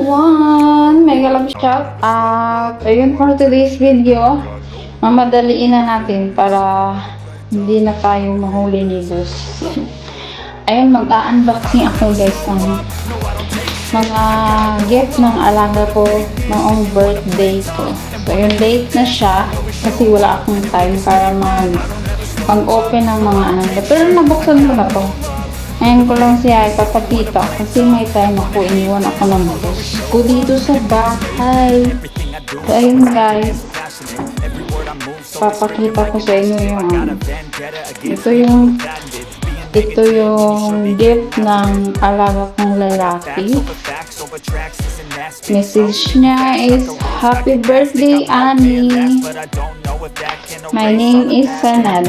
everyone! Mega love shout out! Ayun for today's video. Mamadaliin na natin para hindi na tayo mahuli ni boss. Ayun, mag-unboxing ako guys ng mga gift ng alaga ko noong birthday ko. So, ayun, late na siya kasi wala akong time para mag-open ng mga ano. Pero nabuksan ko na to. Ngayon ko lang siya ipapakita kasi may time ako, iniwan ako ng boss ko dito sa bahay. So, ayun guys, papakita ko sa inyo yung ito yung gift ng alaga kong lalaki. Message niya is, "Happy birthday, Annie. My name is Sanad."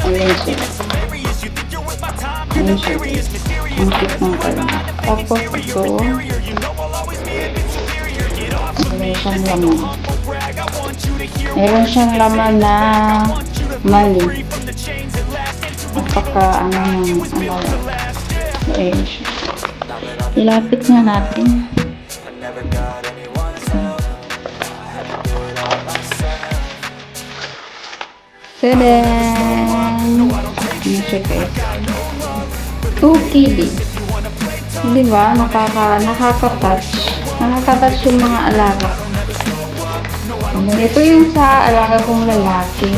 Ayun siya. Ayun siya. Ang cute ng pala. Tapos ito, meron siyang laman. Meron siyang laman na money. Napaka ano. Ayun siya. Ilapit nga natin. Tadaan! Ano siya guys? 2 KB. Diba? Nakaka-touch. Nakaka-touch yung mga alaga. Ito yung sa alaga kong lalaki.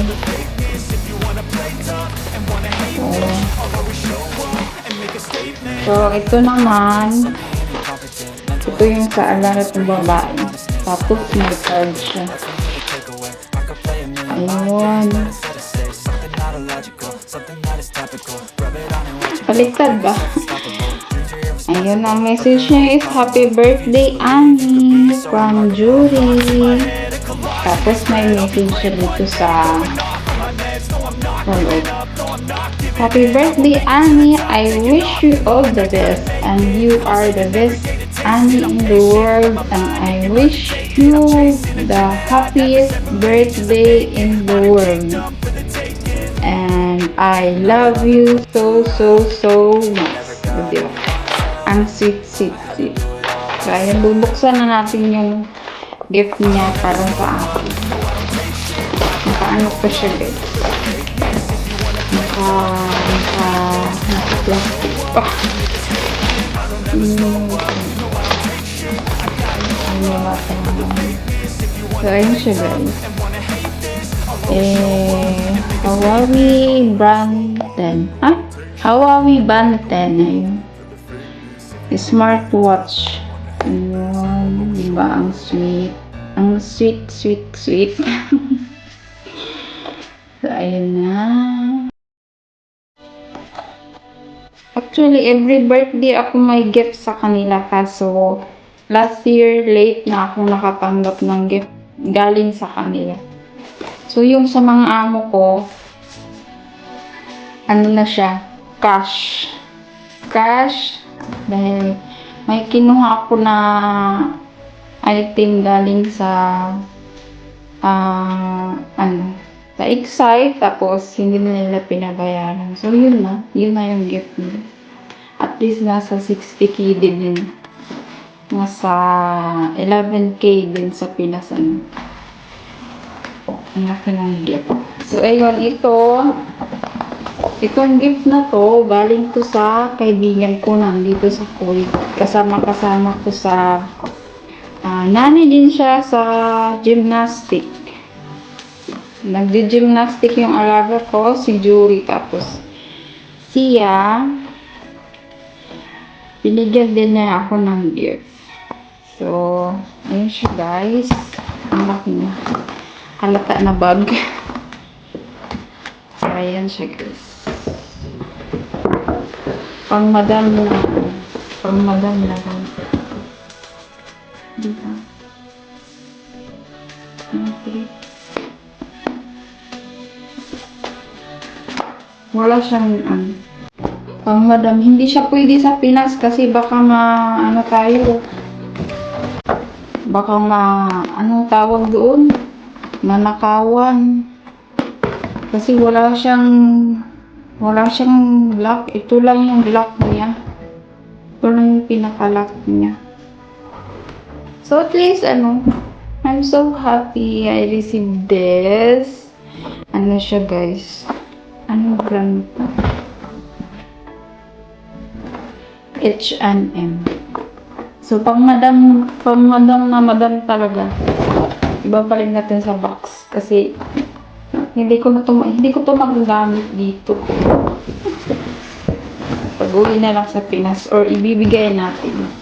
So, ito naman. Ito yung sa alaga kong babae. Tapos may card siya. Ayun. Baliktad ba? Ayun, ang message niya is, "Happy birthday, Annie, from Jury." Tapos may message siya dito sa follow. "Happy birthday, Annie. I wish you all the best. And you are the best Annie in the world. And I wish you the happiest birthday in the world. And I love you so much." Diba? Ang sweet. So, ayun, bubuksan na natin yung gift niya para sa akin. Naka-ano pa siya guys. Naka-plastic pa. So, ayun siya guys. Huawei Band 10. Huawei Band 10. Ayun. Smartwatch. Ayun. Diba? Ang sweet. Ang sweet. So, ayun na. Actually, every birthday ako may gift sa kanila. Kaso, last year, late na ako nakatanggap ng gift galing sa kanila. So, yung sa mga amo ko, ano na siya? Cash. Dahil may kinuha ako na item galing sa sa Excite, tapos hindi na nila pinabayaran. So, yun na yung gift nila. At least nasa 60k din. Nasa 11k din sa Pinasan. Ang laki ng gift. So, ayun, itong gift na to, galing to sa kaibigan ko nandito sa Kuwait. Kasama ko sa nani din siya sa gymnastic. Nagdi-gymnastic yung alaga ko, si Jury. Tapos, siya, binigyan din niya ako ng gift. So, ayun siya guys. Ang laki niya. Halata na bag. So, ayan siya guys. Pang madam na lang. Diba? Okay. Wala siyang pang madam. Hindi siya pwede sa Pinas kasi baka baka anong tawag doon? Manakawan. Kasi wala siyang lock. Ito lang yung lock niya. Ito lang yung pinaka-lock niya. So at least, I'm so happy I received this. Ano siya, guys? Ano brand to? H&M. So, pang madam na madam talaga. Iba pa rin natin sa box. Kasi, hindi ko to magagamit dito. Pag-uwi na lang sa Pinas or ibibigay natin.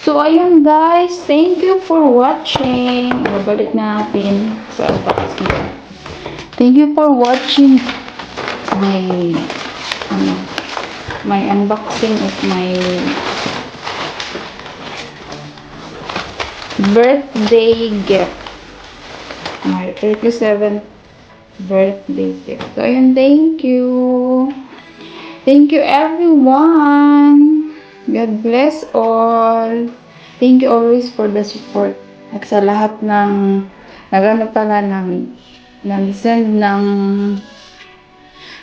So, ayun guys. Thank you for watching. Babalik natin sa unboxing. Thank you for watching my, ano, my unboxing of my birthday gift. My 37th birthday gift. So, ayun. Thank you. Thank you everyone. God bless all. Thank you always for the support. At sa lahat ng nag-send ng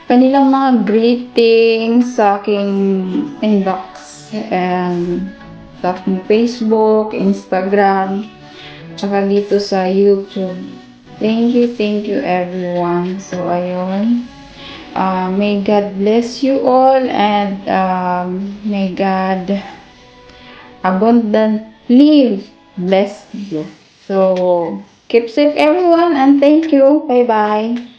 kanilang mga greetings sa aking inbox. And sa aking Facebook, Instagram, tsaka dito sa YouTube. Thank you everyone. So, ayun. May God bless you all and may God abundantly bless you. So, keep safe everyone and thank you. Bye-bye.